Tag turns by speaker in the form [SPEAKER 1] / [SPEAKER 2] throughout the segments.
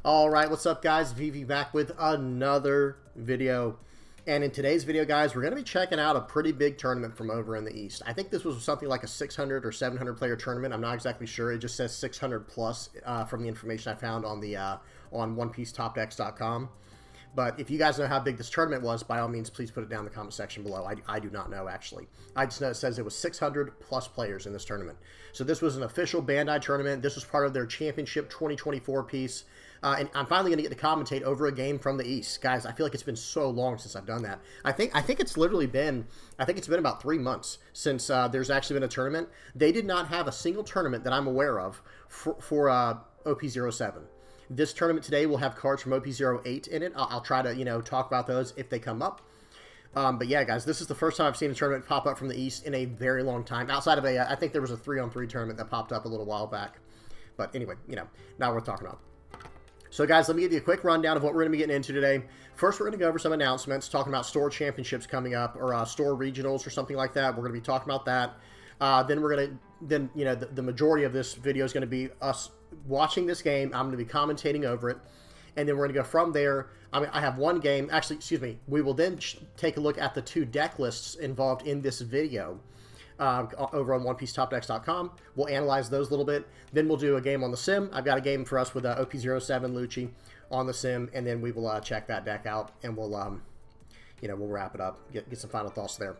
[SPEAKER 1] All right, what's up, guys? VV back with another video. And in today's video, guys, we're going to be checking out a pretty big tournament from over in the East. I think this was something like a 600 or 700 player tournament. I'm not exactly sure. It just says 600 plus from the information I found on the on OnePieceTopDecks.com. But if you guys know how big this tournament was, by all means, please put it down in the comment section below. I do not know, actually. I just know it says it was 600 plus players in this tournament. So this was an official Bandai tournament. This was part of their Championship 2024 piece. And I'm finally going to get to commentate over a game from the East. Guys, I feel like it's been so long since I've done that. I think it's literally been, it's been about 3 months since there's actually been a tournament. They did not have a single tournament that I'm aware of for OP-07. This tournament today will have cards from OP-08 in it. I'll try to, talk about those if they come up. But yeah, guys, this is the first time I've seen a tournament pop up from the East in a very long time. Outside of I think there was a 3-on-3 tournament that popped up a little while back. But anyway, not worth talking about. So guys, let me give you a quick rundown of what we're going to be getting into today. First, we're going to go over some announcements, talking about store championships coming up, or store regionals or something like that. We're going to be talking about that. Then the majority of this video is going to be us watching this game. I'm going to be commentating over it. And then we're going to go from there. I have one game. Actually, excuse me. We will then take a look at the 2 deck lists involved in this video over on OnePieceTopDecks.com. We'll analyze those a little bit. Then we'll do a game on the sim. I've got a game for us with OP-07 Lucci on the sim. And then we will check that deck out. And we'll, we'll wrap it up. Get some final thoughts there.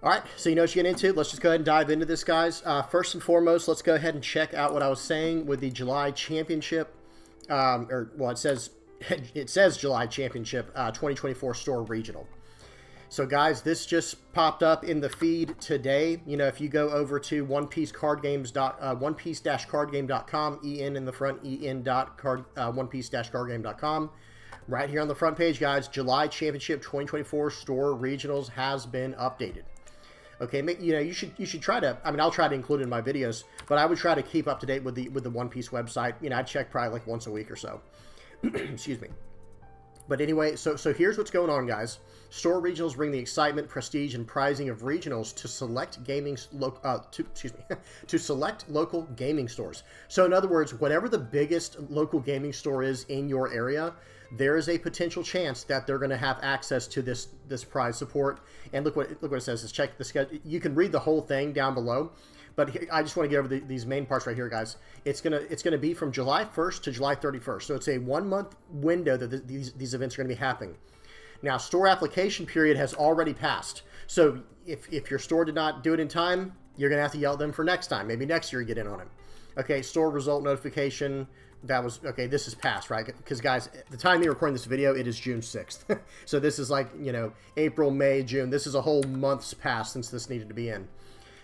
[SPEAKER 1] All right, so you know what you get into. Let's just go ahead and dive into this, guys. First and foremost, let's go ahead and check out what I was saying with the July Championship. It says July Championship 2024 Store Regional. So, guys, this just popped up in the feed today. If you go over to OnePiece-cardgame.com, EN in the front, OnePiece-cardgame.com. Right here on the front page, guys, July Championship 2024 Store Regionals has been updated. Okay, you should try to. I'll try to include it in my videos, but I would try to keep up to date with the One Piece website. I check probably like once a week or so. Excuse me. But anyway, so here's what's going on, guys. Store regionals bring the excitement, prestige, and prizing of regionals to select to select local gaming stores. So in other words, whatever the biggest local gaming store is in your area, there is a potential chance that they're going to have access to this prize support. And look what it says. Is check the schedule. You can read the whole thing down below, but I just want to get over these main parts right here, guys. It's gonna be from July 1st to July 31st. So it's a 1-month window that these events are going to be happening. Now, store application period has already passed. So if your store did not do it in time, you're going to have to yell at them for next time. Maybe next year you get in on it. Okay, store result notification. That was, okay, this is past, right? Because, guys, at the time you're recording this video, it is June 6th. So this is like, April, May, June. This is a whole month's past since this needed to be in.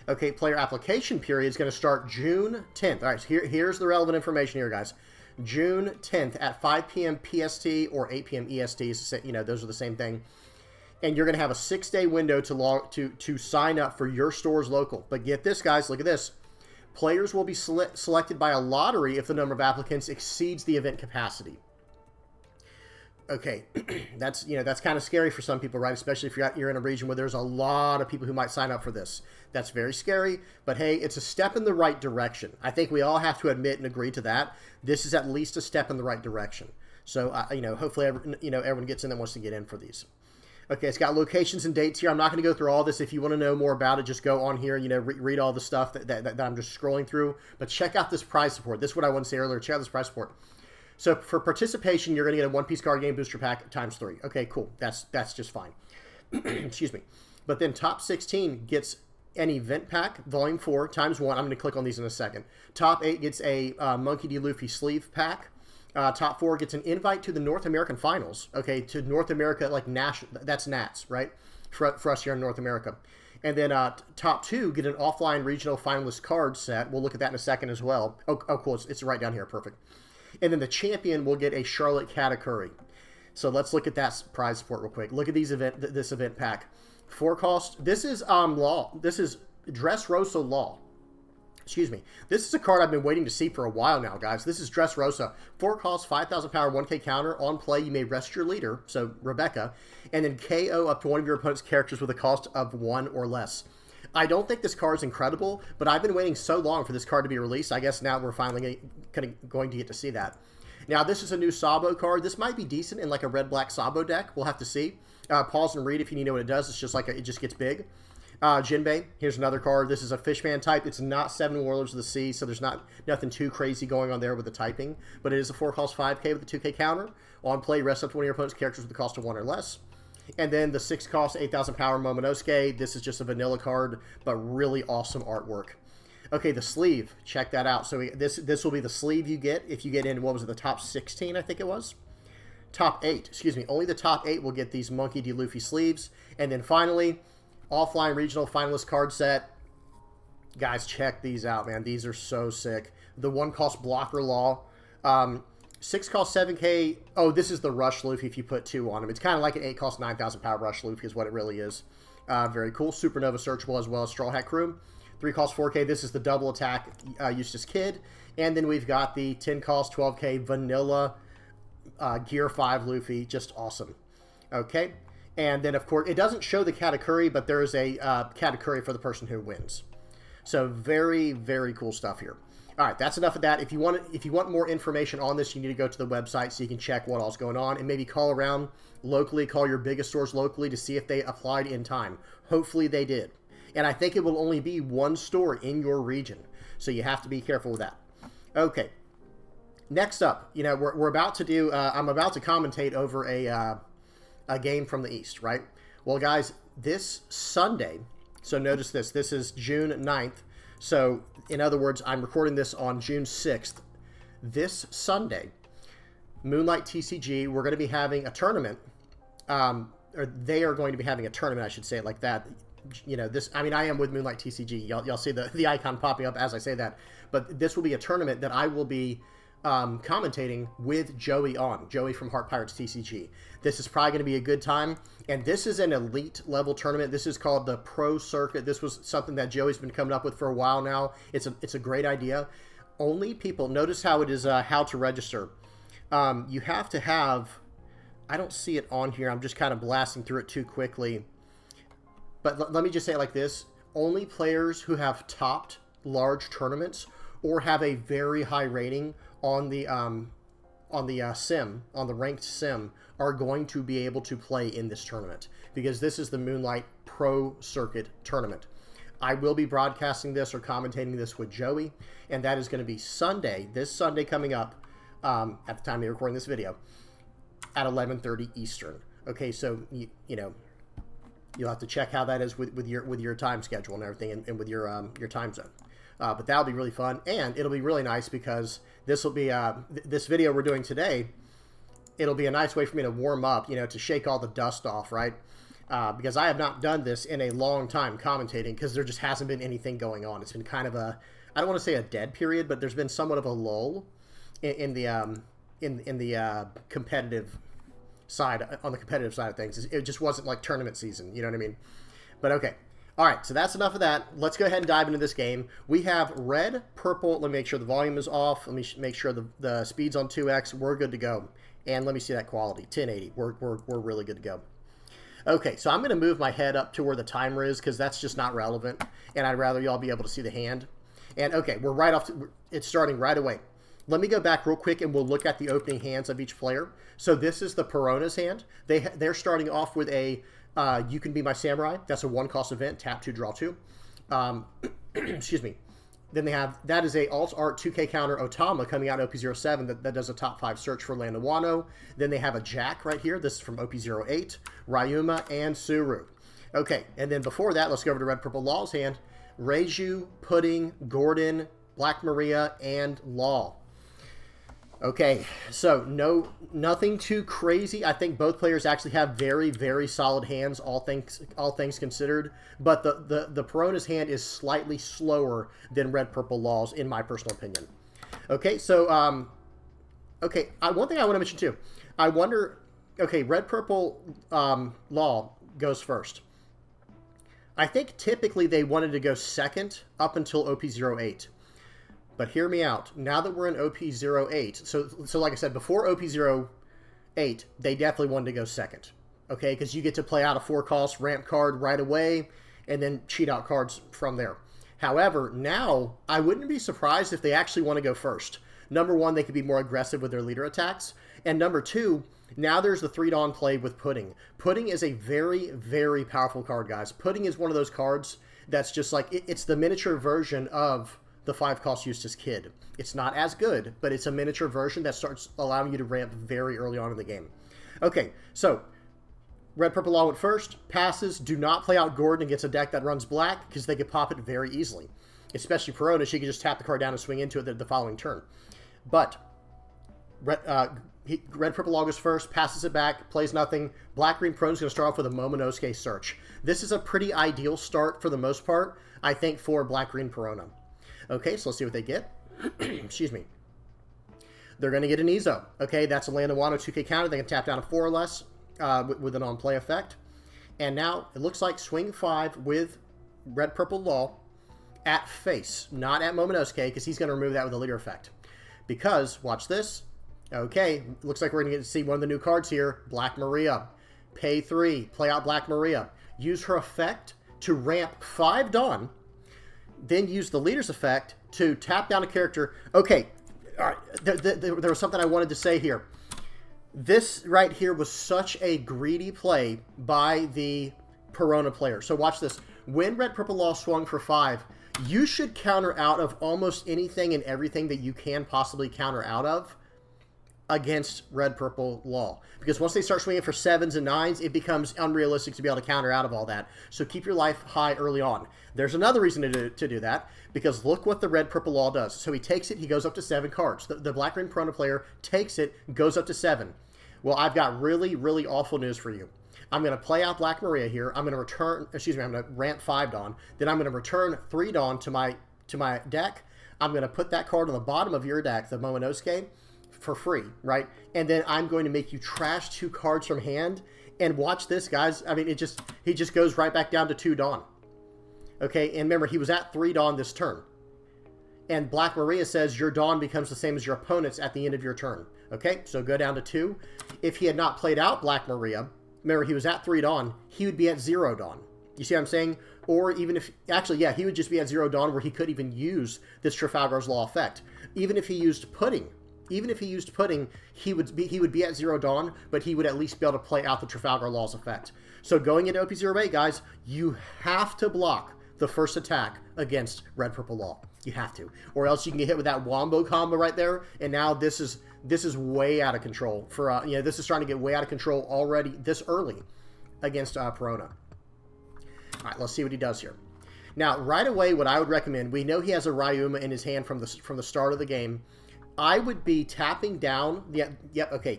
[SPEAKER 1] Okay, player application period is going to start June 10th. All right, so here's the relevant information here, guys. June 10th at 5 p.m. PST or 8 p.m. EST. Those are the same thing. And you're going to have a 6-day window to sign up for your store's local. But get this, guys. Look at this. Players will be selected by a lottery if the number of applicants exceeds the event capacity. Okay, that's kind of scary for some people, right? Especially if you're in a region where there's a lot of people who might sign up for this. That's very scary, but hey, it's a step in the right direction. I think we all have to admit and agree to that. This is at least a step in the right direction. So, hopefully, everyone gets in that wants to get in for these. Okay, it's got locations and dates here. I'm not going to go through all this. If you want to know more about it, just go on here, read all the stuff that I'm just scrolling through. But check out this prize support. This is what I wanted to say earlier. Check out this prize support. So for participation, you're going to get a One Piece card game booster pack ×3. Okay, cool. That's just fine. Excuse me. But then top 16 gets an event pack, volume 4 ×1. I'm going to click on these in a second. Top 8 gets a Monkey D. Luffy sleeve pack. Top 4 gets an invite to the North American Finals. Okay, to North America, like that's Nats, right? For us here in North America. And then top 2 get an offline regional finalist card set. We'll look at that in a second as well. Oh cool. It's right down here. Perfect. And then the champion will get a Charlotte Katakuri. So let's look at that prize support real quick. Look at this event pack. 4 cost. This is Law. This is Dressrosa Law. Excuse me. This is a card I've been waiting to see for a while now, guys. This is Dressrosa. 4 cost, 5,000 power, 1k counter. On play, you may rest your leader, so Rebecca, and then KO up to one of your opponent's characters with a cost of 1 or less. I don't think this card is incredible, but I've been waiting so long for this card to be released. I guess now we're finally going to get to see that. Now, this is a new Sabo card. This might be decent in like a red-black Sabo deck. We'll have to see. Pause and read if you need to know what it does. It's just like it just gets big. Jinbei, here's another card. This is a Fishman type. It's not 7 Warlords of the Sea, so there's nothing too crazy going on there with the typing. But it is a 4-cost 5K with a 2K counter. On play, rest up to one of your opponent's characters with the cost of 1 or less. And then the 6-cost 8,000 power Momonosuke. This is just a vanilla card, but really awesome artwork. Okay, the sleeve. Check that out. So this will be the sleeve you get if you get in, what was it, the top 16, I think it was? Top 8, excuse me. Only the top 8 will get these Monkey D. Luffy sleeves. And then finally, offline regional finalist card set. Guys, check these out, man. These are so sick. The 1-cost blocker Law. 6-cost 7K. Oh, this is the Rush Luffy if you put 2 on him. It's kind of like an 8-cost 9,000 power Rush Luffy is what it really is. Very cool. Supernova Searchable as well as Straw Hat Crew. 3-cost 4K. This is the double attack Eustace Kid. And then we've got the 10-cost 12K vanilla Gear 5 Luffy. Just awesome. Okay. And then, of course, it doesn't show the Katakuri, but there is a Katakuri for the person who wins. So very, very cool stuff here. All right, that's enough of that. If you want more information on this, you need to go to the website so you can check what all's going on and maybe call around locally, call your biggest stores locally to see if they applied in time. Hopefully they did. And I think it will only be one store in your region, so you have to be careful with that. Okay. Next up, you know, we're about to do. I'm about to commentate over a game from the East, right? Well, guys, this Sunday. So notice this. This is June 9th. So, in other words, I'm recording this on June 6th. This Sunday, Moonlight TCG, we're going to be having a tournament. Or they are going to be having a tournament, I should say it like that. You know, this, I mean, I am with Moonlight TCG. Y'all see the icon popping up as I say that. But this will be a tournament that I will be commentating with Joey on. Joey from Heart Pirates TCG. This is probably going to be a good time. And this is an elite level tournament. This is called the Pro Circuit. This was something that Joey's been coming up with for a while now. It's a great idea. Only people, notice how it is how to register. You have to have, I don't see it on here. I'm just kind of blasting through it too quickly. But let me just say it like this. Only players who have topped large tournaments or have a very high rating on the sim, on the ranked sim, are going to be able to play in this tournament because this is the Moonlight Pro Circuit tournament. I will be broadcasting this or commentating this with Joey, and that is going to be Sunday, this Sunday coming up at the time of recording this video at 11:30 Eastern. Okay, so you know, you'll have to check how that is with your time schedule and everything, and with your time zone. But that'll be really fun, and it'll be really nice because this will be this video we're doing today. It'll be a nice way for me to warm up, you know, to shake all the dust off, right? Because I have not done this in a long time commentating because there just hasn't been anything going on. It's been kind of a, I don't want to say a dead period, but there's been somewhat of a lull in the competitive side, on the competitive side of things. It just wasn't like tournament season, you know what I mean? But okay. All right, so that's enough of that. Let's go ahead and dive into this game. We have red, purple. Let me make sure the volume is off. Let me make sure the speed's on 2x. We're good to go. And let me see that quality, 1080. We're really good to go. Okay, so I'm going to move my head up to where the timer is because that's just not relevant, and I'd rather y'all be able to see the hand. And okay, we're right off. It's starting right away. Let me go back real quick, and we'll look at the opening hands of each player. So this is the Perona's hand. They're starting off with a You Can Be My Samurai. That's a 1-cost event. Tap 2, draw 2. Excuse me. Then they have, that is a alt art 2K counter Otama coming out in OP-07 that does a top 5 search for Land of Wano. Then they have a Jack right here. This is from OP-08, Ryuma, and Suru. Okay, and then before that, let's go over to Red Purple Law's hand. Reiju, Pudding, Gordon, Black Maria, and Law. Okay, so nothing too crazy. I think both players actually have very, very solid hands, all things considered. But the Perona's hand is slightly slower than Red Purple Law's, in my personal opinion. Okay, so okay, one thing I want to mention too. I wonder. Okay, Red Purple Law goes first. I think typically they wanted to go second up until OP-08. But hear me out. Now that we're in OP-08, so like I said, before OP-08, they definitely wanted to go second. Okay, because you get to play out a 4-cost ramp card right away, and then cheat out cards from there. However, now, I wouldn't be surprised if they actually want to go first. Number one, they could be more aggressive with their leader attacks. And number two, now there's the 3-Dawn play with Pudding. Pudding is a very, very powerful card, guys. Pudding is one of those cards that's just like, it's the miniature version of the 5-cost Eustace Kid. It's not as good, but it's a miniature version that starts allowing you to ramp very early on in the game. Okay, so Red Purple Law went first, passes. Do not play out Gordon against a deck that runs black because they could pop it very easily. Especially Perona, she can just tap the card down and swing into it the following turn. But Red Purple Law goes first, passes it back, plays nothing. Black Green Perona's going to start off with a Momonosuke Search. This is a pretty ideal start for the most part, I think, for Black Green Perona. Okay, so let's see what they get. Excuse me. They're going to get an Ezo. Okay, that's a land of Wano 2K counter. They can tap down a 4 or less with an on-play effect. And now it looks like swing 5 with Red Purple Law at face, not at Momonosuke, because he's going to remove that with a leader effect. Because, watch this. Okay, looks like we're going to get to see one of the new cards here. Black Maria. Pay 3. Play out Black Maria. Use her effect to ramp 5 Dawn. Then use the leader's effect to tap down a character. Okay, all right, there was something I wanted to say here. This right here was such a greedy play by the Perona player. So watch this. When Red Purple Law swung for 5, you should counter out of almost anything and everything that you can possibly counter out of against Red Purple Law. Because once they start swinging for 7s and 9s, it becomes unrealistic to be able to counter out of all that. So keep your life high early on. There's another reason to do that, because look what the Red Purple Law does. So he takes it, he goes up to 7 cards. The Black Green Perona player takes it, goes up to 7. Well, I've got really, really awful news for you. I'm going to play out Black Maria here. I'm going to return, excuse me, I'm going to ramp 5 Dawn. Then I'm going to return 3 Dawn to my deck. I'm going to put that card on the bottom of your deck, the Momonosuke, for free, right? And then I'm going to make you trash 2 cards from hand. And watch this, guys. I mean, he just goes right back down to 2 Dawn. Okay, and remember, he was at 3 Dawn this turn. And Black Maria says your Dawn becomes the same as your opponent's at the end of your turn. Okay, so go down to 2. If he had not played out Black Maria, remember, he was at 3 Dawn, he would be at 0 Dawn. You see what I'm saying? Or even if, actually, yeah, he would just be at 0 Dawn where he could even use this Trafalgar's Law effect. Even if he used Pudding, he would be at 0 Dawn, but he would at least be able to play out the Trafalgar Law's effect. So going into OP-08, guys, you have to block the first attack against Red Purple Law. You have to. Or else you can get hit with that Wombo combo right there, and now this is way out of control. This is starting to get way out of control already this early against Perona. All right, let's see what he does here. Now, right away, what I would recommend, we know he has a Ryuma in his hand from the start of the game. I would be tapping down,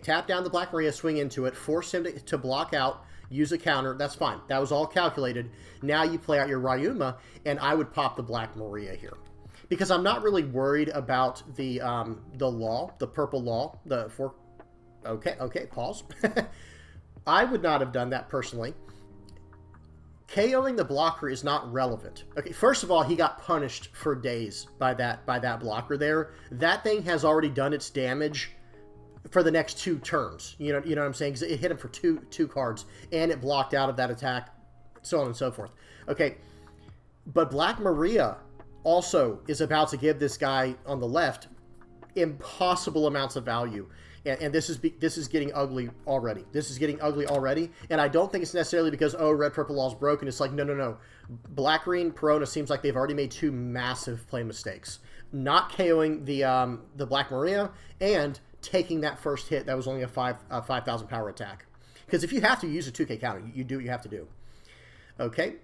[SPEAKER 1] tap down the Black Maria, swing into it, force him to block out, use a counter. That's fine. That was all calculated. Now you play out your Ryuma, and I would pop the Black Maria here. Because I'm not really worried about the law, the purple law, okay, pause. I would not have done that personally. KOing the blocker is not relevant. Okay, first of all, he got punished for days by that blocker there. That thing has already done its damage for the next 2 turns. You know what I'm saying? Because it hit him for two cards, and it blocked out of that attack, so on and so forth. Okay, but Black Maria also is about to give this guy on the left impossible amounts of value. And this is getting ugly already. This is getting ugly already. And I don't think it's necessarily because, oh, Red Purple Law's broken. It's like, no. Black Green Perona seems like they've already made 2 massive play mistakes. Not KOing the Black Maria and taking that first hit that was only a 5,000 power attack. Because if you have to use a 2K counter, you do what you have to do. Okay.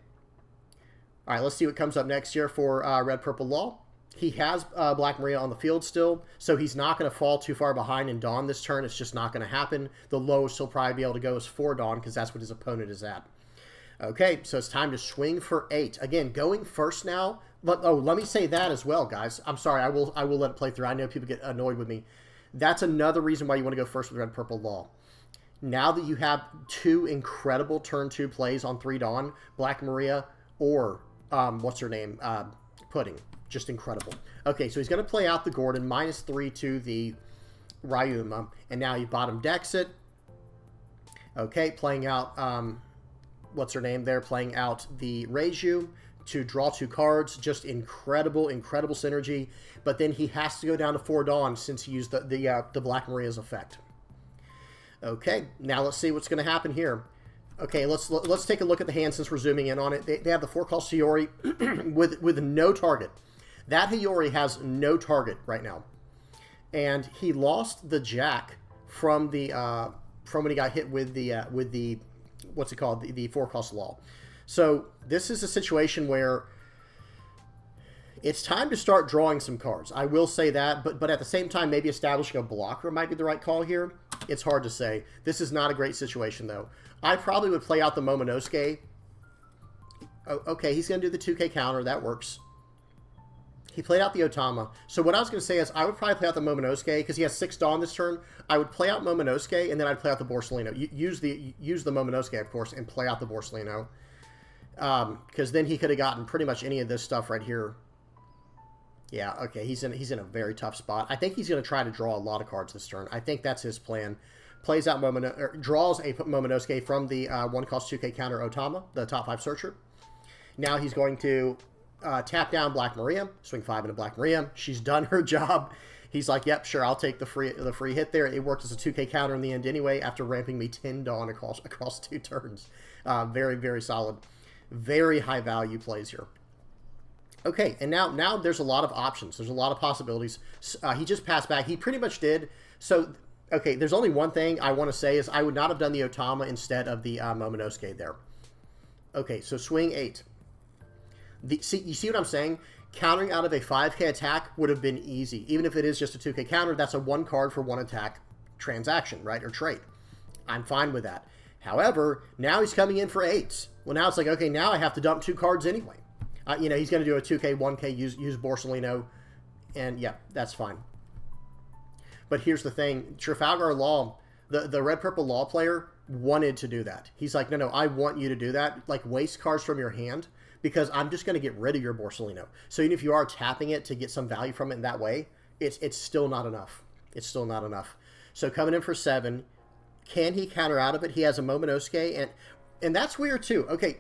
[SPEAKER 1] All right, let's see what comes up next here for Red Purple Law. He has Black Maria on the field still, so he's not going to fall too far behind in Dawn this turn. It's just not going to happen. The lowest he'll probably be able to go is 4 Dawn, because that's what his opponent is at. Okay, so it's time to swing for 8. Again, going first now. Let me say that as well, guys. I'm sorry, I will let it play through. I know people get annoyed with me. That's another reason why you want to go first with Red Purple Law. Now that you have 2 incredible turn 2 plays on 3 Dawn, Black Maria or, what's her name, Pudding. Just incredible. Okay, so he's going to play out the Gordon, -3 to the Ryuma, and now he bottom decks it. Okay, playing out, what's her name there, playing out the Reiju to draw 2 cards. Just incredible, incredible synergy. But then he has to go down to 4 Dawn since he used the Black Maria's effect. Okay, now let's see what's going to happen here. Okay, let's take a look at the hand since we're zooming in on it. They have the 4-cost Hiyori with no target. That Hiyori has no target right now, and he lost the Jack from when he got hit with the what's it called, the 4-cost Law. So this is a situation where it's time to start drawing some cards. I will say that, but at the same time, maybe establishing a blocker might be the right call here. It's hard to say. This is not a great situation, though. I probably would play out the Momonosuke. Oh, okay, he's going to do the 2K counter. That works. He played out the Otama. So what I was going to say is I would probably play out the Momonosuke because he has 6 Dawn this turn. I would play out Momonosuke, and then I'd play out the Borsellino. Use the Momonosuke, of course, and play out the Borsellino. Because then he could have gotten pretty much any of this stuff right here. Yeah, okay, he's in a very tough spot. I think he's going to try to draw a lot of cards this turn. I think that's his plan. Plays out draws a Momonosuke from the 1-cost 2K counter Otama, the top 5 searcher. Now he's going to tap down Black Maria, swing 5 into Black Maria. She's done her job. He's like, yep, sure, I'll take the free hit there. It worked as a 2K counter in the end anyway after ramping me 10 Dawn across 2 turns. Very, very solid. Very high value plays here. Okay, and now there's a lot of options. There's a lot of possibilities. He just passed back. He pretty much did. So, okay, there's only one thing I want to say is I would not have done the Otama instead of the Momonosuke there. Okay, so swing 8. You see what I'm saying? Countering out of a 5K attack would have been easy. Even if it is just a 2K counter, that's a 1 card for 1 attack transaction, right? Or trade. I'm fine with that. However, now he's coming in for 8s. Well, now it's like, okay, now I have to dump 2 cards anyway. You know, he's going to do a 2K, 1K, use Borsellino, and yeah, that's fine. But here's the thing. Trafalgar Law, the red-purple Law player, wanted to do that. He's like, no, I want you to do that. Like, waste cards from your hand, because I'm just going to get rid of your Borsellino. So even if you are tapping it to get some value from it in that way, it's still not enough. It's still not enough. So coming in for 7, can he counter out of it? He has a Momonosuke, and that's weird too. Okay,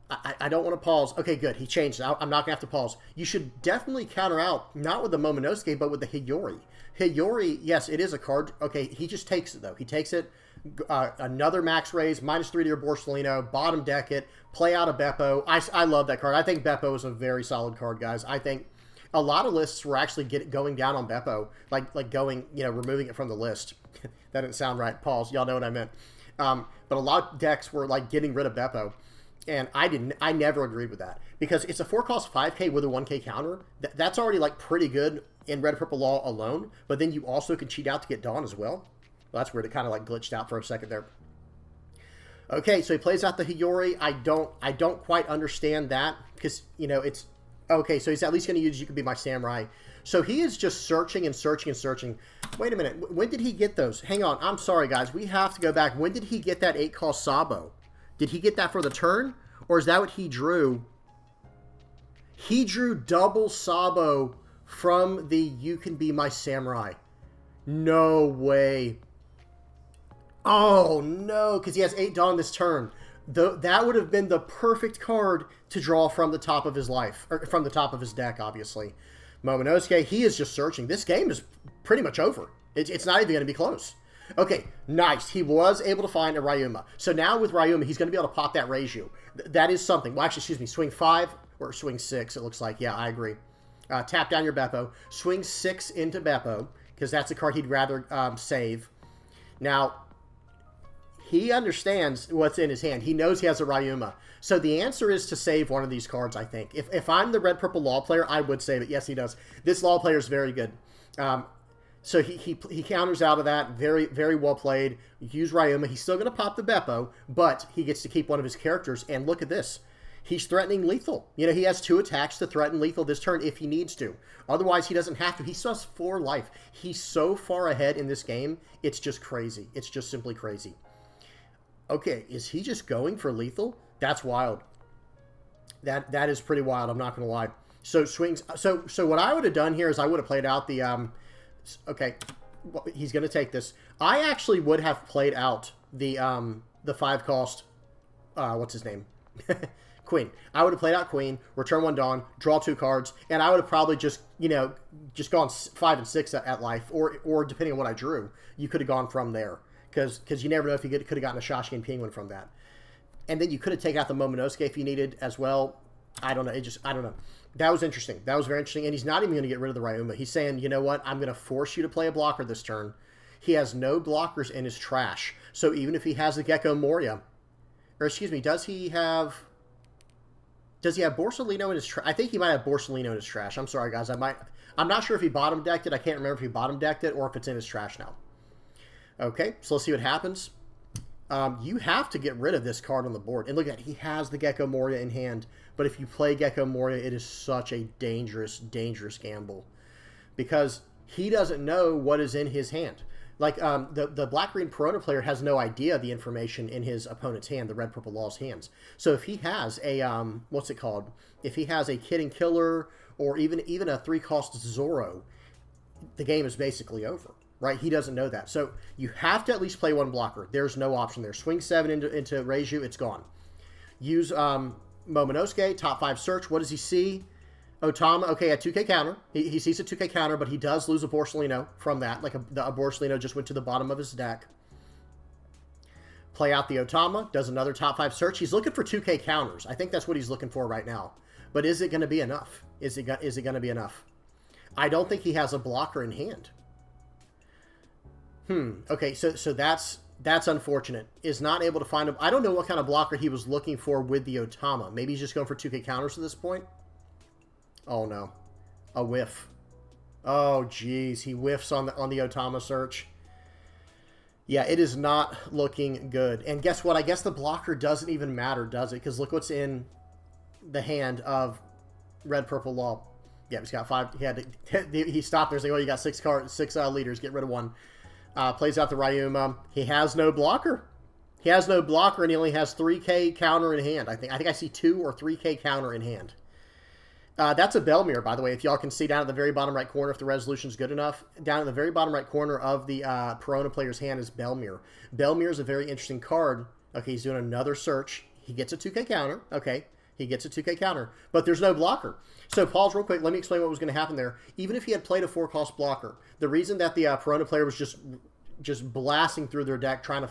[SPEAKER 1] I don't want to pause. Okay, good. He changed it. I'm not going to have to pause. You should definitely counter out, not with the Momonosuke, but with the Hiyori. Hiyori, yes, it is a card. Okay, he just takes it, though. He takes it. Another max raise, -3 to your Borsellino, bottom deck it, play out a Beppo. I love that card. I think Beppo is a very solid card, guys. I think a lot of lists were actually going down on Beppo, like going, removing it from the list. That didn't sound right. Pause. Y'all know what I meant. But a lot of decks were like getting rid of Beppo. And I never agreed with that because it's a 4-cost 5K with a 1K counter. That's already like pretty good in Red Purple Law alone. But then you also can cheat out to get Dawn as well. That's weird. It kind of like glitched out for a second there. Okay, so he plays out the Hiyori. I don't quite understand that because it's okay. So he's at least going to use "You Could Be My Samurai." So he is just searching and searching and searching. Wait a minute. When did he get those? Hang on. I'm sorry, guys. We have to go back. When did he get that 8-cost Sabo? Did he get that for the turn? Or is that what he drew? He drew double Sabo from the You Can Be My Samurai. No way. Oh, no, because he has 8 Dawn this turn. That would have been the perfect card to draw from the top of his life. Or from the top of his deck, obviously. Momonosuke, he is just searching. This game is pretty much over. It's not even going to be close. Okay, nice. He was able to find a Ryuma. So now with Ryuma, he's going to be able to pop that Reiju. That is something. Well, actually, excuse me, swing 5 or swing 6, it looks like. Yeah, I agree. Tap down your Beppo. Swing 6 into Beppo, because that's a card he'd rather save. Now, he understands what's in his hand. He knows he has a Ryuma. So the answer is to save one of these cards, I think. If I'm the red-purple Law player, I would save it. Yes, he does. This Law player is very good. So he counters out of that. Very, very well played. Use Ryuma. He's still going to pop the Beppo, but he gets to keep one of his characters. And look at this. He's threatening lethal. He has 2 attacks to threaten lethal this turn if he needs to. Otherwise, he doesn't have to. He still has 4 life. He's so far ahead in this game. It's just crazy. It's just simply crazy. Okay, is he just going for lethal? That's wild. That is pretty wild. I'm not going to lie. So swings. So what I would have done here is I would have played out the okay, well, he's going to take this. I actually would have played out the 5-cost, what's his name? Queen. I would have played out Queen, return 1 Dawn, draw 2 cards, and I would have probably just, you know, just gone 5 and 6 at life, or depending on what I drew, you could have gone from there. Because you never know if you could have gotten a Shashian Penguin from that. And then you could have taken out the Momonosuke if you needed as well. I don't know. I don't know. That was interesting. That was very interesting. And he's not even going to get rid of the Ryuma. He's saying, you know what? I'm going to force you to play a blocker this turn. He has no blockers in his trash. So even if he has the Gecko Moria, or excuse me, does he have Borsalino in his trash? I think he might have Borsalino in his trash. I'm sorry, guys. I'm not sure if he bottom decked it. I can't remember if he bottom decked it or if it's in his trash now. Okay, so let's see what happens. You have to get rid of this card on the board. And look at it. He has the Gecko Moria in hand. But if you play Gecko Moria, it is such a dangerous, dangerous gamble. Because he doesn't know what is in his hand. Like, the Black-Green Perona player has no idea the information in his opponent's hand, the Red-Purple Law's hands. So if he has a, what's it called? If he has a Kid and Killer or even a 3-cost Zoro, the game is basically over. Right? He doesn't know that. So you have to at least play 1 blocker. There's no option there. Swing 7 into Reiju, it's gone. Use Momonosuke, top 5 search. What does he see? Otama, okay, a 2K counter. He sees a 2K counter, but he does lose a Borsalino from that. Like a Borsalino just went to the bottom of his deck. Play out the Otama, does another top 5 search. He's looking for 2K counters. I think that's what he's looking for right now. But is it going to be enough? Is it going to be enough? I don't think he has a blocker in hand. Okay, so that's unfortunate. Is not able to find him. I don't know what kind of blocker he was looking for with the Otama. Maybe he's just going for 2K counters at this point. Oh no, a whiff. Oh geez, he whiffs on the Otama search. Yeah, it is not looking good. And guess what? I guess the blocker doesn't even matter, does it? Because look what's in the hand of Red Purple Law. Yeah, he's got 5. He stopped there saying, "Oh, you got 6 leaders. Get rid of 1." Plays out the Ryuma. He has no blocker. He has no blocker, and he only has 3K counter in hand. I think I see 2 or 3K counter in hand. That's a Belmir, by the way. If y'all can see down at the very bottom right corner, if the resolution is good enough, down at the very bottom right corner of the Perona player's hand is Belmir. Belmir is a very interesting card. Okay, he's doing another search. He gets a 2K counter. Okay, he gets a 2K counter, but there's no blocker. So pause real quick. Let me explain what was going to happen there. Even if he had played a 4-cost blocker, the reason that the Perona player was just blasting through their deck trying to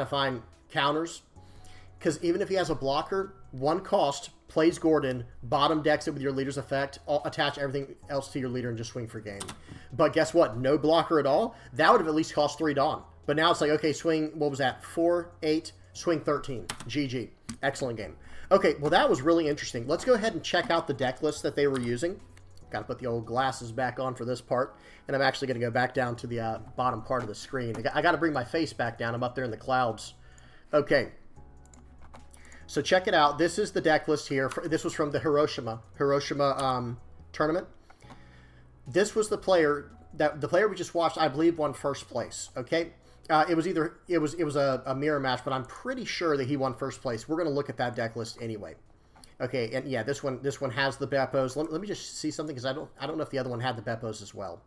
[SPEAKER 1] find counters, because even if he has a blocker, 1 cost, plays Gordon, bottom decks it with your leader's effect, attach everything else to your leader and just swing for game. But guess what? No blocker at all. That would have at least cost 3 Dawn. But now it's like, okay, swing, what was that? 4, 8, swing 13. GG. Excellent game. Okay, well, that was really interesting. Let's go ahead and check out the deck list that they were using. Got to put the old glasses back on for this part. And I'm actually going to go back down to the bottom part of the screen. I got to bring my face back down. I'm up there in the clouds. Okay. So check it out. This is the deck list here. This was from the Hiroshima tournament. This was the player we just watched, I believe, won first place. Okay. It was a mirror match, but I'm pretty sure that he won first place. We're going to look at that deck list anyway. Okay, and yeah, this one has the Beppos. Let me just see something, because I don't know if the other one had the Beppos as well.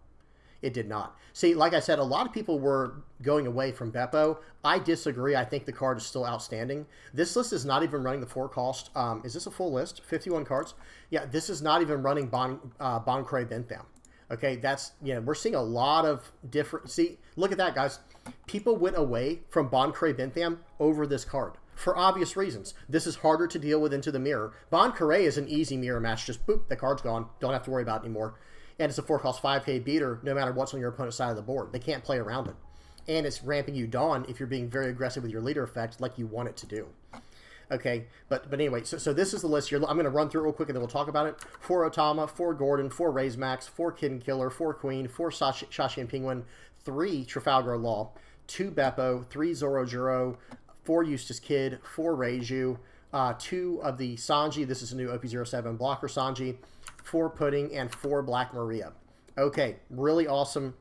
[SPEAKER 1] It did not. See, like I said, a lot of people were going away from Beppo. I disagree. I think the card is still outstanding. This list is not even running the 4-cost. Is this a full list? 51 cards? Yeah, this is not even running Bancrei Bentham. Okay, that's, we're seeing a lot of different... See, look at that, guys. People went away from Bancrei Bentham over this card. For obvious reasons. This is harder to deal with into the mirror. Bancrei is an easy mirror match. Just boop, the card's gone. Don't have to worry about it anymore. And it's a 4-cost 5K beater no matter what's on your opponent's side of the board. They can't play around it. And it's ramping you Dawn if you're being very aggressive with your leader effect like you want it to do. Okay, but anyway, so this is the list here. I'm going to run through it real quick and then we'll talk about it. 4 Otama, 4 Gordon, 4 Raise Max, 4 Kid and Killer, 4 Queen, 4 Shashian Penguin, 3 Trafalgar Law, 2 Beppo, 3 Zorojuro, 4 Eustace Kid, 4 Reiju, 2 of the Sanji. This is a new OP-07 blocker Sanji. 4 Pudding, and 4 Black Maria. Okay, really awesome.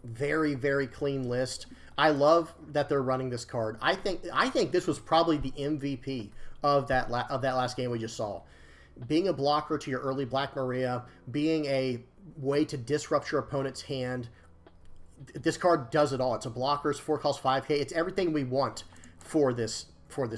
[SPEAKER 1] Very, very clean list. I love that they're running this card. I think this was probably the MVP of that last game we just saw. Being a blocker to your early Black Maria, being a way to disrupt your opponent's hand. This card does it all. It's a blockers, 4-cost 5K. It's everything we want for this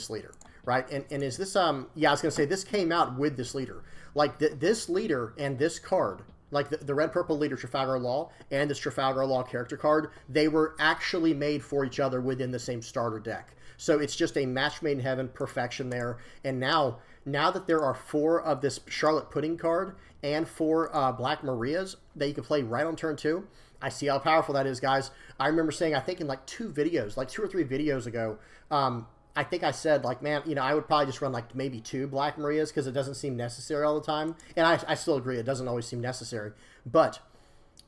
[SPEAKER 1] leader. right? And is this, yeah, I was going to say this came out with this leader. Like this leader and this card, like the red-purple leader Trafalgar Law and this Trafalgar Law character card, they were actually made for each other within the same starter deck. So it's just a match made in heaven, perfection there. And now that there are 4 of this Charlotte Pudding card and 4 Black Marias that you can play right on turn 2, I see how powerful that is, guys. I remember saying, I think in like 2 videos, like 2 or 3 videos ago, I think I said, like, man, you know, I would probably just run like maybe 2 Black Marias because it doesn't seem necessary all the time. And I still agree, it doesn't always seem necessary. But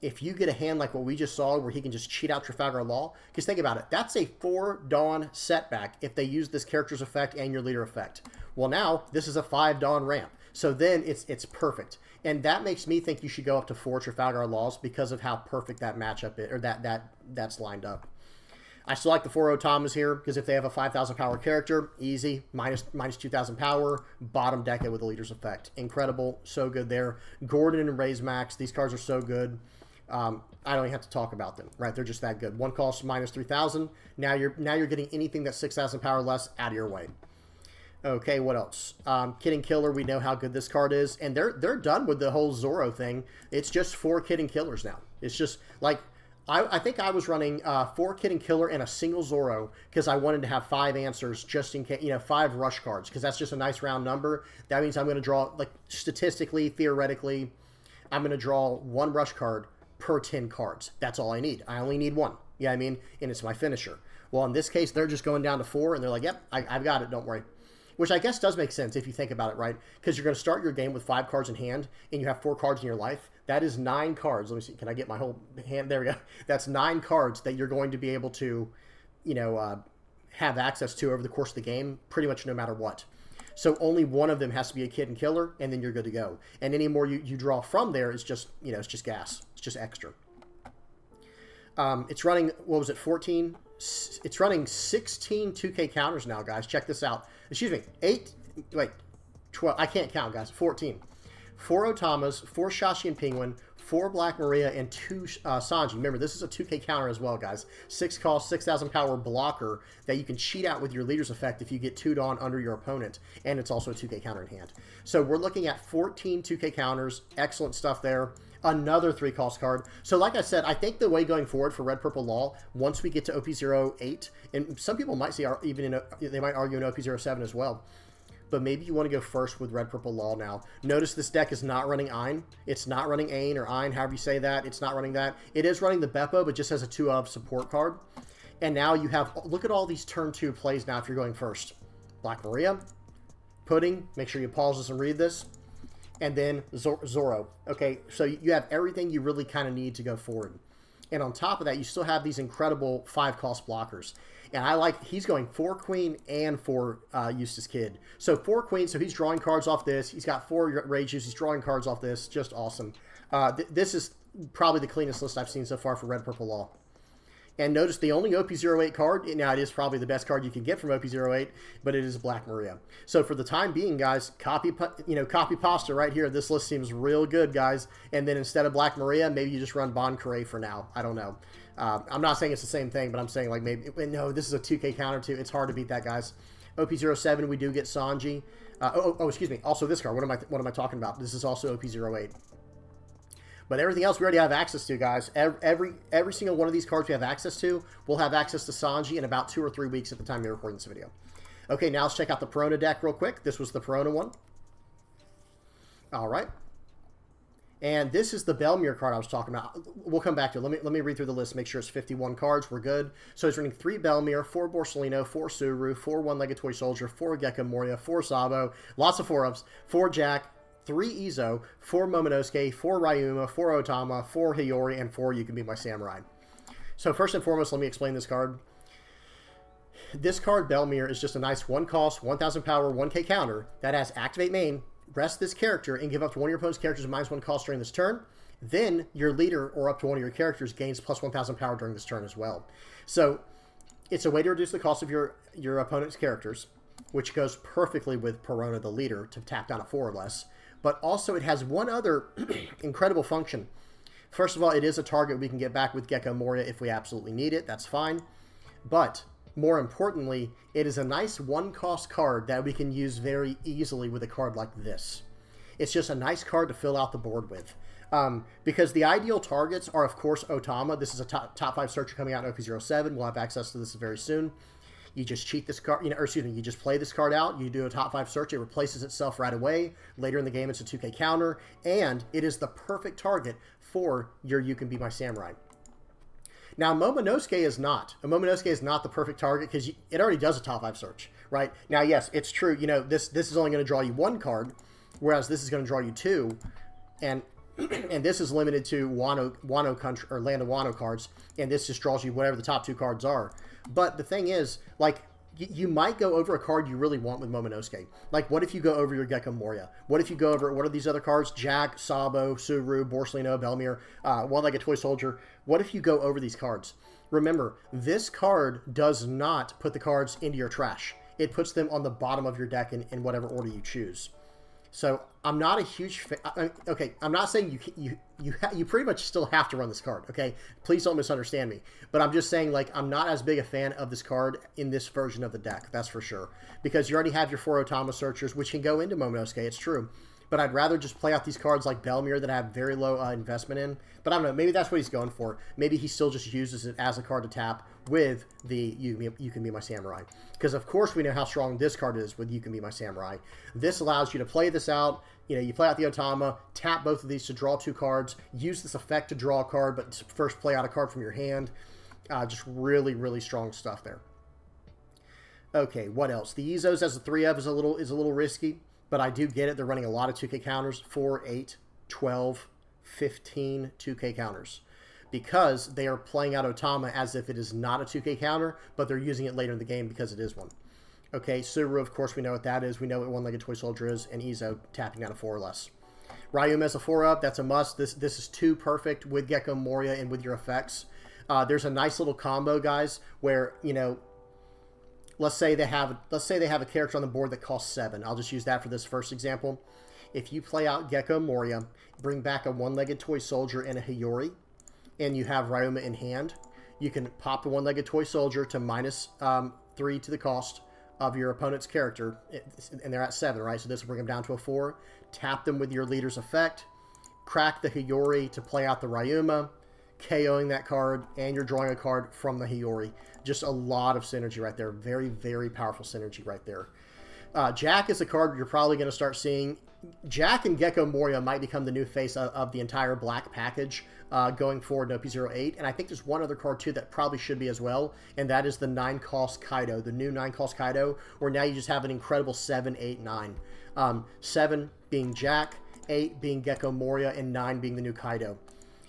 [SPEAKER 1] if you get a hand like what we just saw where he can just cheat out Trafalgar Law, because think about it, that's a 4 Dawn setback if they use this character's effect and your leader effect. Well, now this is a 5 Dawn ramp. So then it's perfect. And that makes me think you should go up to 4 Trafalgar Laws because of how perfect that matchup is, or that's lined up. I still like the 4 Otamas here because if they have a 5,000 power character, easy, minus 2,000 power, bottom deck it with the leader's effect. Incredible, so good there. Gordon and Raise Max, these cards are so good. I don't even have to talk about them, right? They're just that good. One cost minus 3,000. Now you're getting anything that's 6,000 power less out of your way. Okay, what else? Kid and Killer, we know how good this card is. And they're done with the whole Zorro thing. It's just 4 Kid and Killers now. It's just, like, I think I was running 4 Kid and Killer and a single Zorro because I wanted to have 5 answers just in case, you know, 5 rush cards because that's just a nice round number. That means I'm going to draw, like, statistically, theoretically, I'm going to draw 1 rush card per 10 cards. That's all I need. I only need 1. Yeah, I mean, and it's my finisher. Well, in this case, they're just going down to 4, and they're like, yep, I've got it, don't worry. Which I guess does make sense if you think about it, right? Because you're going to start your game with 5 cards in hand, and you have 4 cards in your life. That is 9 cards. Let me see. Can I get my whole hand? There we go. That's 9 cards that you're going to be able to, you know, have access to over the course of the game, pretty much no matter what. So only one of them has to be a Kid and Killer, and then you're good to go. And any more you draw from there is just, you know, it's just gas. It's just extra. It's running, what was it, 14? It's running 16 2K counters now, guys. Check this out. Excuse me, 12. I can't count, guys. 14. 4 Otamas, 4 Shashi and Penguin, 4 Black Maria, and 2 Sanji. Remember, this is a 2K counter as well, guys. 6 cost, 6,000 power blocker that you can cheat out with your leader's effect if you get 2'd on under your opponent, and it's also a 2K counter in hand. So we're looking at 14 2K counters. Excellent stuff there. Another 3 cost card. So like I said, I think the way going forward for Red Purple Law, once we get to OP-08, and some people might say even they might argue in OP-07 as well, but maybe you want to go first with Red Purple Law now. Notice this deck is not running Ein. It's not running Ain or Ein, however you say that. It's not running that. It is running the Beppo, but just has a 2-of support card. And now you have, look at all these turn 2 plays now if you're going first. Black Maria, Pudding, make sure you pause this and read this. And then Zorro. Okay, so you have everything you really kind of need to go forward. And on top of that, you still have these incredible 5-cost blockers. And I like, he's going 4 Queen and 4 Eustace Kid. So 4 Queen, so he's drawing cards off this. He's got 4 Rages, he's drawing cards off this. Just awesome. This is probably the cleanest list I've seen so far for Red Purple Law. And notice the only OP-08 card, now it is probably the best card you can get from OP-08, but it is Black Maria. So for the time being, guys, copy pasta right here. This list seems real good, guys. And then instead of Black Maria, maybe you just run Bon Carré for now. I don't know. I'm not saying it's the same thing, but I'm saying like maybe, no, this is a 2K counter too. It's hard to beat that, guys. OP-07, we do get Sanji. Excuse me. Also this card, what am I talking about? This is also OP-08. But everything else we already have access to, guys. Every single one of these cards we have access to, we'll have access to Sanji in about 2 or 3 weeks at the time you're recording this video. Okay, now let's check out the Perona deck real quick. This was the Perona one. All right. And this is the Belmere card I was talking about. We'll come back to it. Let me read through the list, make sure it's 51 cards. We're good. So he's running 3 Belmere, 4 Borsellino, 4 Suru, 4 One-Legged Toy Soldier, 4 Gecko Moria, 4 Sabo, lots of 4-ups, 4 Jack, 3 Izo, 4 Momonosuke, 4 Ryuma, 4 Otama, 4 Hiyori, and 4 You Can Be My Samurai. So first and foremost, let me explain this card. This card, Belmere, is just a nice 1 cost, 1,000 power, 1K counter that has Activate Main, rest this character, and give up to one of your opponent's characters -1 cost during this turn. Then your leader or up to one of your characters gains plus 1,000 power during this turn as well. So it's a way to reduce the cost of your opponent's characters, which goes perfectly with Perona, the leader, to tap down at 4 or less. But also it has one other incredible function. First of all, it is a target we can get back with Gecko Moria if we absolutely need it. That's fine. But more importantly, it is a nice one-cost card that we can use very easily with a card like this. It's just a nice card to fill out the board with. Because the ideal targets are, of course, Otama. This is a top 5 searcher coming out in OP-07. We'll have access to this very soon. You just cheat this card, or excuse me, you just play this card out, you do a top 5 search, it replaces itself right away. Later in the game, it's a 2K counter, and it is the perfect target for your You Can Be My Samurai. Now, Momonosuke is not. Momonosuke is not the perfect target because it already does a top 5 search, right? Now, yes, it's true. You know, this is only going to draw you 1 card, whereas this is going to draw you 2, and and this is limited to Wano country or Land of Wano cards, and this just draws you whatever the top 2 cards are. But the thing is, like, you might go over a card you really want with Momonosuke. Like, what if you go over your Gecko Moria? What if you go over, what are these other cards? Jack, Sabo, Suru, Borsalino, Belmir, One-Legged Toy Soldier. What if you go over these cards? Remember, this card does not put the cards into your trash. It puts them on the bottom of your deck in whatever order you choose. So I'm not a huge fan. Okay, I'm not saying you pretty much still have to run this card. Okay, please don't misunderstand me. But I'm just saying, like, I'm not as big a fan of this card in this version of the deck. That's for sure, because you already have your 4 Otama searchers, which can go into Momonosuke. It's true. But I'd rather just play out these cards like Belmir that I have very low investment in. But I don't know. Maybe that's what he's going for. Maybe he still just uses it as a card to tap with the You Can Be My Samurai. Because, of course, we know how strong this card is with You Can Be My Samurai. This allows you to play this out. You know, you play out the Otama, tap both of these to draw 2 cards, use this effect to draw a card, but first play out a card from your hand. Just really, really strong stuff there. Okay, what else? The Izos as a 3-of is a little risky. But I do get it. They're running a lot of 2K counters, 4, 8, 12, 15 2K counters. Because they are playing out Otama as if it is not a 2K counter, but they're using it later in the game because it is one. Okay, Suru, of course, we know what that is. We know what One-Legged Toy Soldier is, and Izo tapping out a 4 or less. Ryuma as a 4-of, that's a must. This is too perfect with Gecko Moria and with your effects. There's a nice little combo, guys, where, you know, let's say they have a character on the board that costs 7. I'll just use that for this first example. If you play out Gecko Moria, bring back a One-Legged Toy Soldier and a Hiyori, and you have Ryuma in hand, you can pop the One-Legged Toy Soldier to -3 to the cost of your opponent's character, and they're at 7, right? So this will bring them down to a 4. Tap them with your leader's effect, crack the Hiyori to play out the Ryuma, KOing that card, and you're drawing a card from the Hiyori. Just a lot of synergy right there. Very, very powerful synergy right there. Jack is a card you're probably going to start seeing. Jack and Gecko Moria might become the new face of the entire black package going forward in OP-08. And I think there's one other card, too, that probably should be as well, and that is the 9-cost Kaido, the new 9-cost Kaido, where now you just have an incredible 7, 8, 9. 7 being Jack, 8 being Gecko Moria, and 9 being the new Kaido.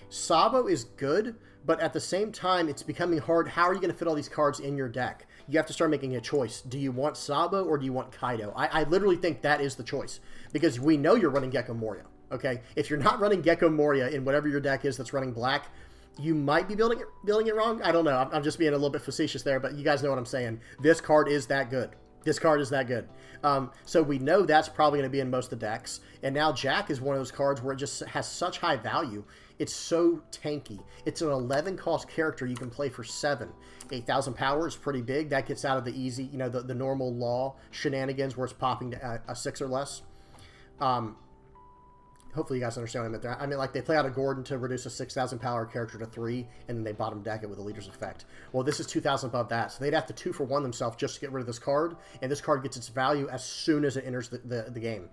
[SPEAKER 1] Sabo is good, but at the same time, it's becoming hard. How are you going to fit all these cards in your deck? You have to start making a choice. Do you want Sabo or do you want Kaido? I literally think that is the choice, because we know you're running Gecko Moria, okay? If you're not running Gecko Moria in whatever your deck is that's running black, you might be building it wrong. I don't know. I'm just being a little bit facetious there, but you guys know what I'm saying. This card is that good. This card is that good. So we know that's probably going to be in most of the decks. And now Jack is one of those cards where it just has such high value. It's so tanky. It's an 11-cost character you can play for 7. 8,000 power is pretty big. That gets out of the easy, you know, the normal law shenanigans where it's popping to a 6 or less. Hopefully you guys understand what I meant there. I mean, like, they play out a Gordon to reduce a 6,000 power character to 3, and then they bottom deck it with a leader's effect. Well, this is 2,000 above that, so they'd have to 2-for-1 themselves just to get rid of this card, and this card gets its value as soon as it enters the game.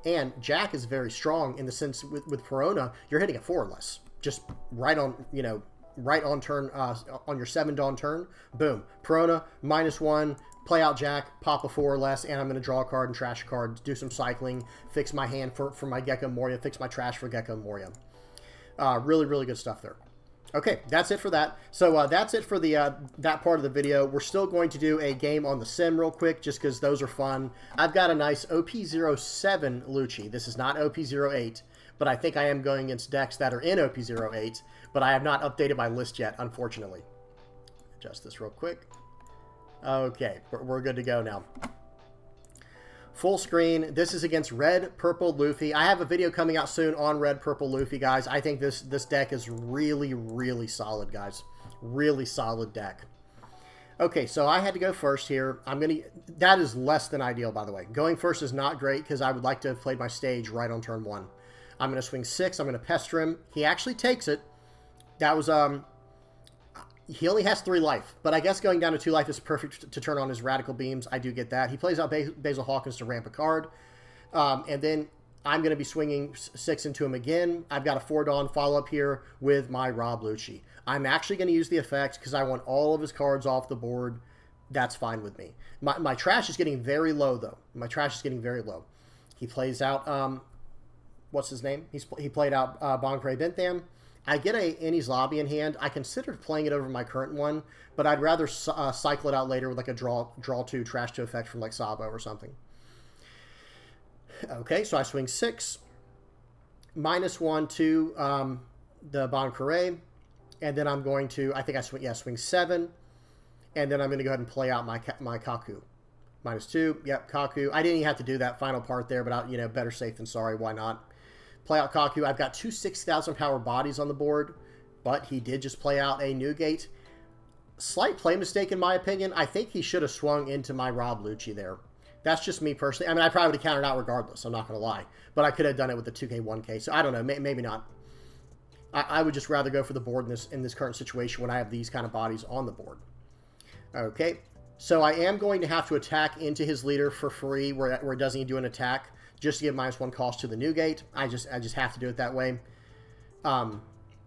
[SPEAKER 1] And Jack is very strong in the sense with Perona, you're hitting a 4 or less. Just right on, you know, right on turn, on your 7 Dawn turn, boom. Perona, -1, play out Jack, pop a 4 or less, and I'm going to draw a card and trash a card, do some cycling, fix my hand for my Gecko Moria, fix my trash for Gecko Moria. Really, really good stuff there. Okay, that's it for that. So that's it for the that part of the video. We're still going to do a game on the sim real quick, just because those are fun. I've got a nice OP-07 Lucci. This is not OP-08, but I think I am going against decks that are in OP-08, but I have not updated my list yet, unfortunately. Adjust this real quick. Okay, we're good to go now. Full screen. This is against Red Purple Luffy. I have a video coming out soon on Red Purple Luffy, guys. I think this deck is really, really solid, guys. Really solid deck. Okay, so I had to go first here. That is less than ideal, by the way. Going first is not great because I would like to have played my stage right on turn 1. I'm going to swing 6. I'm going to pester him. He actually takes it. That was, he only has 3 life, but I guess going down to 2 life is perfect to turn on his Radical Beams. I do get that. He plays out Basil Hawkins to ramp a card. And then I'm going to be swinging 6 into him again. I've got a 4 Dawn follow-up here with my Rob Lucci. I'm actually going to use the effect because I want all of his cards off the board. That's fine with me. My trash is getting very low, though. My trash is getting very low. He plays out, what's his name? He played out Boncray Bentham. I get a Innie's Lobby in hand. I considered playing it over my current one, but I'd rather cycle it out later with like a draw 2, trash 2 effect from like Sabo or something. Okay, so I swing 6. -1 to the Boncray. And then I'm going to, I think I swing 7. And then I'm going to go ahead and play out my Kaku. -2, yep, Kaku. I didn't even have to do that final part there, but better safe than sorry. Why not? Play out Kaku. I've got 2 6,000 power bodies on the board, but he did just play out a Newgate. Slight play mistake in my opinion. I think he should have swung into my Rob Lucci there. That's just me personally. I mean, I probably would have countered out regardless. I'm not going to lie. But I could have done it with the 2K, 1K. So I don't know. Maybe not. I would just rather go for the board in this current situation when I have these kind of bodies on the board. Okay. So I am going to have to attack into his leader for free where it doesn't need to do an attack just to give -1 cost to the Newgate. I just have to do it that way.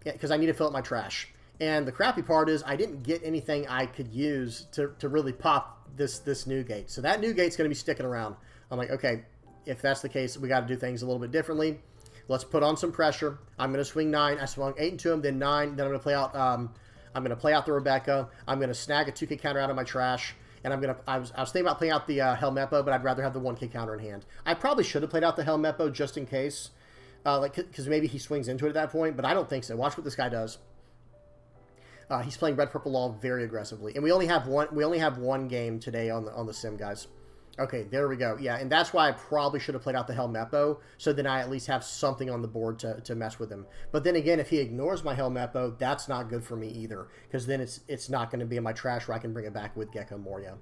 [SPEAKER 1] Because I need to fill up my trash. And the crappy part is I didn't get anything I could use to really pop this Newgate. So that Newgate's going to be sticking around. I'm like, okay, if that's the case, we got to do things a little bit differently. Let's put on some pressure. I'm going to swing 9. I swung 8 into him, then 9. Then I'm going to play out. I'm going to play out the Rebecca. I'm going to snag a 2K counter out of my trash, and I was thinking about playing out the Helmeppo, but I'd rather have the 1K counter in hand. I probably should have played out the Helmeppo just in case, because maybe he swings into it at that point. But I don't think so. Watch what this guy does. He's playing red purple law very aggressively, and we only have one game today on the sim, guys. Okay, there we go. Yeah, and that's why I probably should have played out the Helmeppo, so then I at least have something on the board to mess with him. But then again, if he ignores my Helmeppo, that's not good for me either, because then it's not going to be in my trash where I can bring it back with Gecko Moria.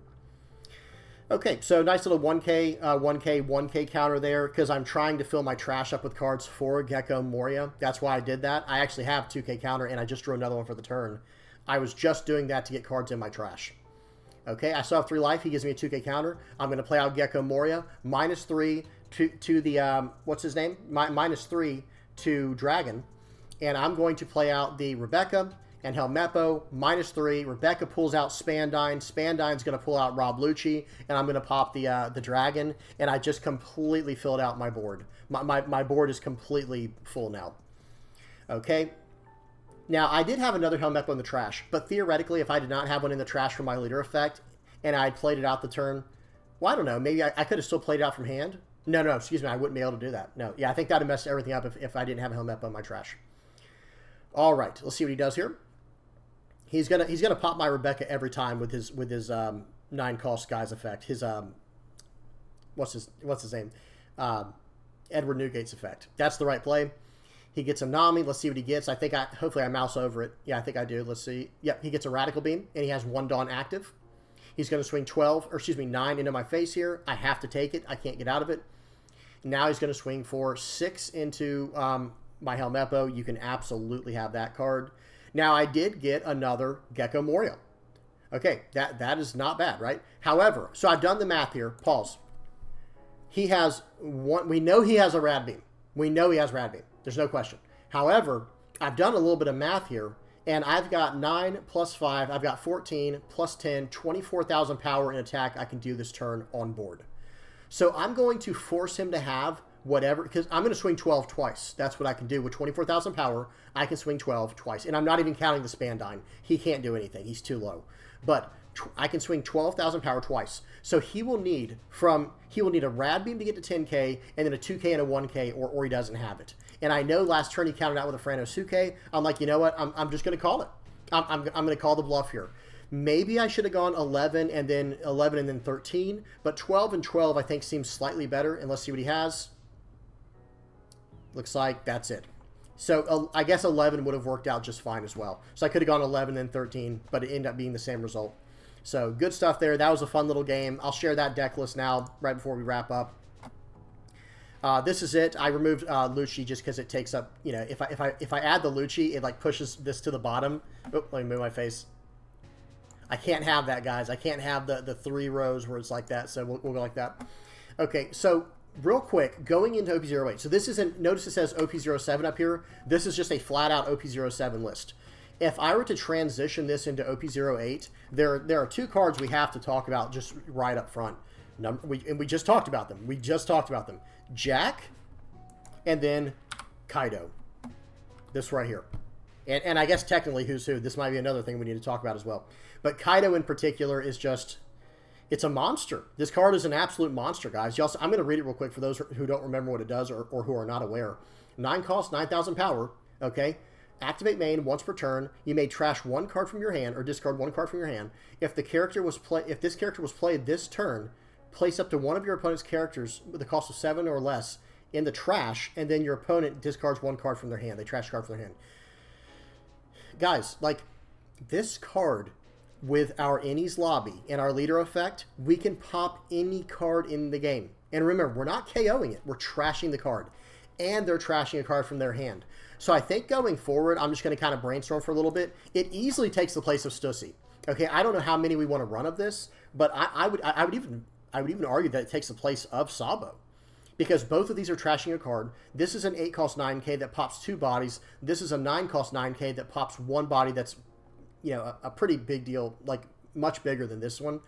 [SPEAKER 1] Okay, so nice little 1K counter there, because I'm trying to fill my trash up with cards for Gecko Moria. That's why I did that. I actually have 2K counter, and I just drew another one for the turn. I was just doing that to get cards in my trash. Okay, I still have 3 life. He gives me a 2K counter. I'm going to play out Gecko Moria. -3 to the, what's his name? -3 to Dragon. And I'm going to play out the Rebecca and Helmeppo. -3. Rebecca pulls out Spandine. Spandine's going to pull out Rob Lucci. And I'm going to pop the Dragon. And I just completely filled out my board. My board is completely full now. Okay. Now, I did have another Helmeppo in the trash, but theoretically, if I did not have one in the trash for my leader effect, and I had played it out the turn, well, I don't know, maybe I could have still played it out from hand? No, excuse me, I wouldn't be able to do that. No, yeah, I think that would have messed everything up if I didn't have a Helmeppo in my trash. All right, let's see what he does here. He's gonna pop my Rebecca every time with his 9-cost Guy's effect. His what's his name? Edward Newgate's effect. That's the right play. He gets a Nami. Let's see what he gets. Hopefully I mouse over it. Yeah, I think I do. Let's see. Yep, he gets a Radical Beam, and he has 1 Dawn active. He's going to swing 9 into my face here. I have to take it. I can't get out of it. Now he's going to swing for 6 into my Helmeppo. You can absolutely have that card. Now, I did get another Gecko Moria. Okay, that is not bad, right? However, so I've done the math here. Pause. He has one. We know he has a Rad Beam. We know he has Rad Beam. There's no question. However, I've done a little bit of math here, and I've got 9 plus 5. I've got 14 plus 10, 24,000 power in attack I can do this turn on board. So I'm going to force him to have whatever, because I'm going to swing 12 twice. That's what I can do. With 24,000 power, I can swing 12 twice. And I'm not even counting the Spandine. He can't do anything. He's too low. But I can swing 12,000 power twice. So he will need a Rad Beam to get to 10K, and then a 2K and a 1K, or he doesn't have it. And I know last turn he counted out with a Franosuke. I'm like, you know what? I'm just going to call it. I'm going to call the bluff here. Maybe I should have gone 11 and then 13, but 12 and 12 I think seems slightly better. And let's see what he has. Looks like that's it. So I guess 11 would have worked out just fine as well. So I could have gone 11 and 13, but it ended up being the same result. So good stuff there. That was a fun little game. I'll share that deck list now right before we wrap up. This is it. I removed Lucci just because it takes up, you know, if I add the Lucci, it like pushes this to the bottom. Oh, let me move my face. I can't have that, guys. I can't have the 3 rows where it's like that, so we'll go like that. Okay, so real quick, going into OP-08. So this isn't, notice it says OP-07 up here. This is just a flat-out OP-07 list. If I were to transition this into OP-08, there are 2 cards we have to talk about just right up front. We just talked about them. We just talked about them. Jack, and then Kaido. This right here. And I guess technically Who's Who. This might be another thing we need to talk about as well. But Kaido in particular is just, it's a monster. This card is an absolute monster, guys. I'm going to read it real quick for those who don't remember what it does or who are not aware. 9 cost, 9,000 power. Okay. Activate main once per turn. You may trash 1 card from your hand or discard 1 card from your hand. If this character was played this turn, place up to 1 of your opponent's characters with a cost of 7 or less in the trash, and then your opponent discards 1 card from their hand. They trash a card from their hand. Guys, like, this card with our Innie's Lobby and our leader effect, we can pop any card in the game. And remember, we're not KOing it. We're trashing the card. And they're trashing a card from their hand. So I think going forward, I'm just going to kind of brainstorm for a little bit. It easily takes the place of Stussy. Okay, I don't know how many we want to run of this, but I would even argue that it takes the place of Sabo. Because both of these are trashing a card. This is an 8 cost 9k that pops 2 bodies. This is a 9 cost 9k that pops 1 body that's, you know, a pretty big deal, like much bigger than this one.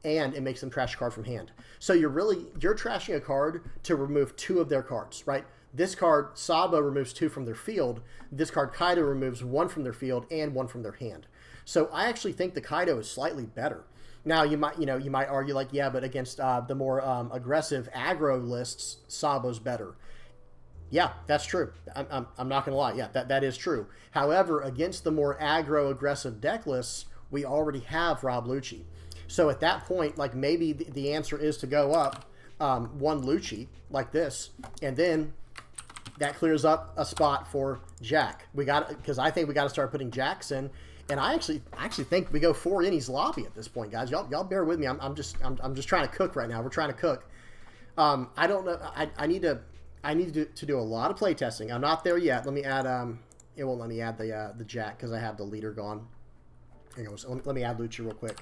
[SPEAKER 1] And it makes them trash a card from hand. So you're trashing a card to remove 2 of their cards, right? This card, Sabo, removes 2 from their field. This card, Kaido, removes 1 from their field and 1 from their hand. So I actually think the Kaido is slightly better. Now you might argue like, yeah, but against the more aggressive aggro lists, Sabo's better. Yeah, that's true. I'm not gonna lie. Yeah, that is true. However, against the more aggro aggressive deck lists, we already have Rob Lucci. So at that point, like maybe the answer is to go up 1 Lucci like this, and then that clears up a spot for Jack. Because I think we got to start putting Jacks in. And I actually think we go 4 Innie's Lobby at this point, guys. Y'all bear with me. I'm just trying to cook right now. We're trying to cook. I don't know. I need to do a lot of play testing. I'm not there yet. Let me add. It won't let me add the Jack because I have the leader gone. Hang on. So let me add Lucci real quick.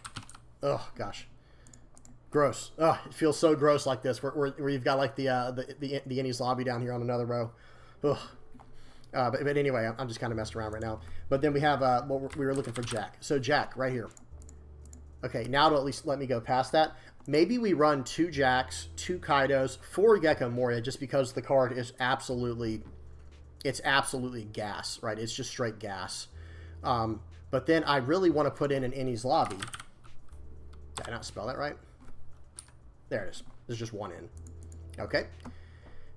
[SPEAKER 1] Oh gosh, gross. Oh, it feels so gross like this, where you've got like the Innie's Lobby down here on another row. Ugh. But anyway, I'm just kind of messing around right now. But then we have what we were looking for, Jack. So Jack, right here. Okay, now to at least let me go past that. Maybe we run 2 Jacks, 2 Kaidos, 4 Gecko Moria, just because the card is absolutely gas, right? It's just straight gas. But then I really want to put in an Innie's Lobby. Did I not spell that right? There it is. There's just 1 in. Okay.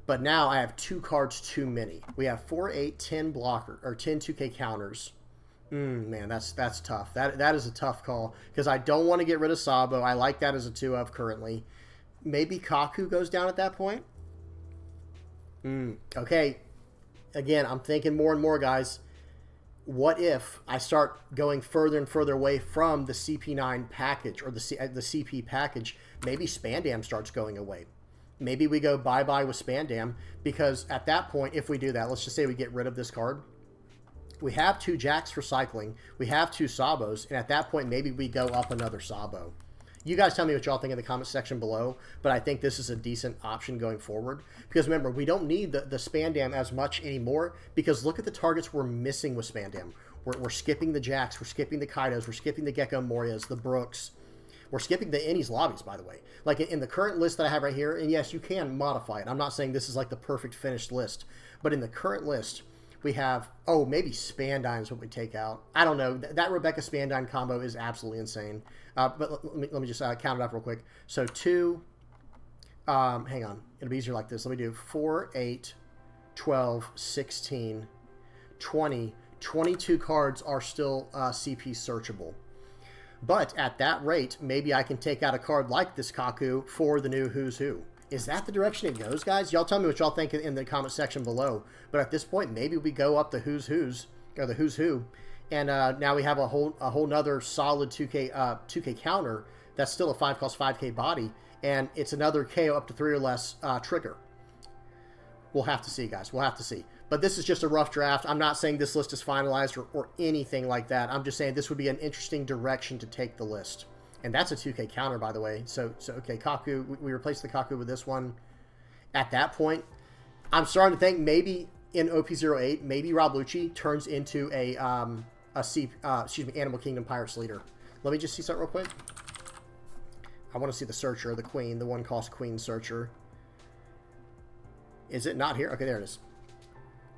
[SPEAKER 1] But now I have 2 cards too many. We have 4, 8, 10 blocker or 10 2K counters. Man, that's tough. That is a tough call because I don't want to get rid of Sabo. I like that as a 2 of currently. Maybe Kaku goes down at that point. Okay. Again, I'm thinking more and more, guys. What if I start going further and further away from the CP9 package or the CP package? Maybe Spandam starts going away. Maybe we go bye-bye with Spandam because at that point, if we do that, let's just say we get rid of this card. We have 2 Jacks for cycling. We have 2 Sabos. And at that point, maybe we go up another Sabo. You guys tell me what y'all think in the comment section below. But I think this is a decent option going forward. Because remember, we don't need the Spandam as much anymore. Because look at the targets we're missing with Spandam. We're skipping the Jacks. We're skipping the Kaidos. We're skipping the Gecko Morias, the Brooks. We're skipping the Innie's Lobbies, by the way. Like in the current list that I have right here, and yes, you can modify it. I'm not saying this is like the perfect finished list. But in the current list, we have, oh, maybe Spandine is what we take out. I don't know. That Rebecca Spandine combo is absolutely insane. But let me just count it up real quick. So 2, hang on. It'll be easier like this. Let me do 4, 8, 12, 16, 20. 22 cards are still CP searchable. But at that rate, maybe I can take out a card like this Kaku for the new Who's Who. Is that the direction it goes, guys? Y'all tell me what y'all think in the comment section below. But at this point, maybe we go up the Who's Who, And now we have a whole nother solid 2K counter that's still a 5 cost 5K body, and it's another KO up to 3 or less trigger. We'll have to see, guys. We'll have to see. But this is just a rough draft. I'm not saying this list is finalized or anything like that. I'm just saying this would be an interesting direction to take the list. And that's a 2K counter, by the way. So okay, Kaku, we replaced the Kaku with this one. At that point, I'm starting to think maybe in OP-08, maybe Rob Lucci turns into a Animal Kingdom Pirates leader. Let me just see something real quick. I want to see the Searcher, the Queen, the 1 cost Queen Searcher. Is it not here? Okay, there it is.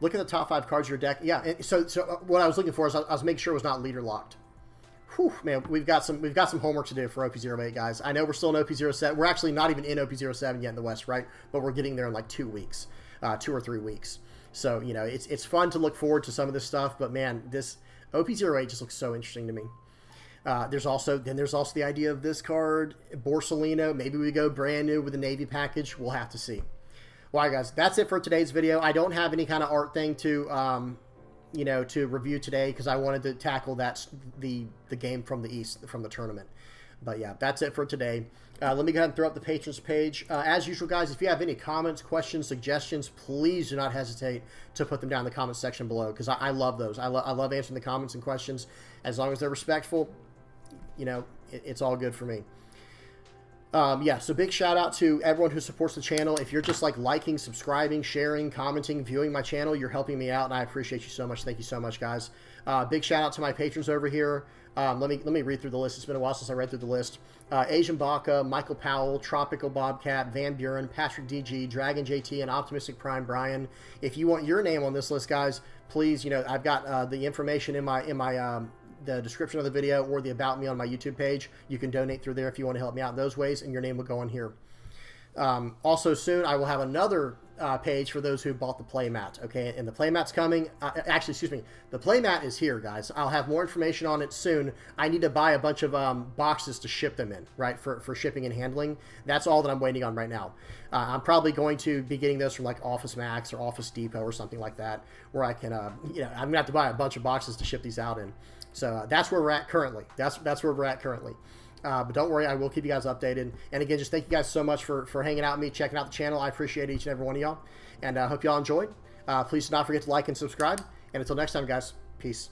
[SPEAKER 1] Look at the top 5 cards of your deck. Yeah, so what I was looking for is I was making sure it was not leader locked. Whew, man, we've got some homework to do for OP-08, guys. I know we're still in OP-07. We're actually not even in OP-07 yet in the West, right? But we're getting there in like 2 weeks, 2 or 3 weeks. So, you know, it's fun to look forward to some of this stuff. But, man, this OP-08 just looks so interesting to me. There's also the idea of this card, Borsalino. Maybe we go brand new with the Navy package. We'll have to see. Well, all right, guys, that's it for today's video. I don't have any kind of art thing to, you know, to review today because I wanted to tackle the game from the East, from the tournament. But yeah, that's it for today. Let me go ahead and throw up the patrons page. As usual, guys, if you have any comments, questions, suggestions, please do not hesitate to put them down in the comment section below because I love those. I love answering the comments and questions. As long as they're respectful, you know, it's all good for me. Yeah, so big shout out to everyone who supports the channel. If you're just like liking, subscribing, sharing, commenting, viewing my channel, you're helping me out, and I appreciate you so much. Thank you so much, guys. Big shout out to my patrons over here. Let me read through the list. It's been a while since I read through the list. Asian Baka, Michael Powell, Tropical Bobcat, Van Buren, Patrick DG, Dragon JT, and Optimistic Prime Brian. If you want your name on this list, guys, please, you know, I've got the information in the description of the video or the About Me on my YouTube page. You can donate through there if you want to help me out in those ways, and your name will go on here. Also soon, I will have another page for those who bought the playmat, okay? And the playmat's coming. Actually, excuse me. The playmat is here, guys. I'll have more information on it soon. I need to buy a bunch of boxes to ship them in, right, for shipping and handling. That's all that I'm waiting on right now. I'm probably going to be getting those from, like, Office Max or Office Depot or something like that, where I can, you know, I'm going to have to buy a bunch of boxes to ship these out in. So that's where we're at currently. That's where we're at currently. But don't worry, I will keep you guys updated. And again, just thank you guys so much for hanging out with me, checking out the channel. I appreciate each and every one of y'all. And I hope y'all enjoyed. Please do not forget to like and subscribe. And until next time, guys, peace.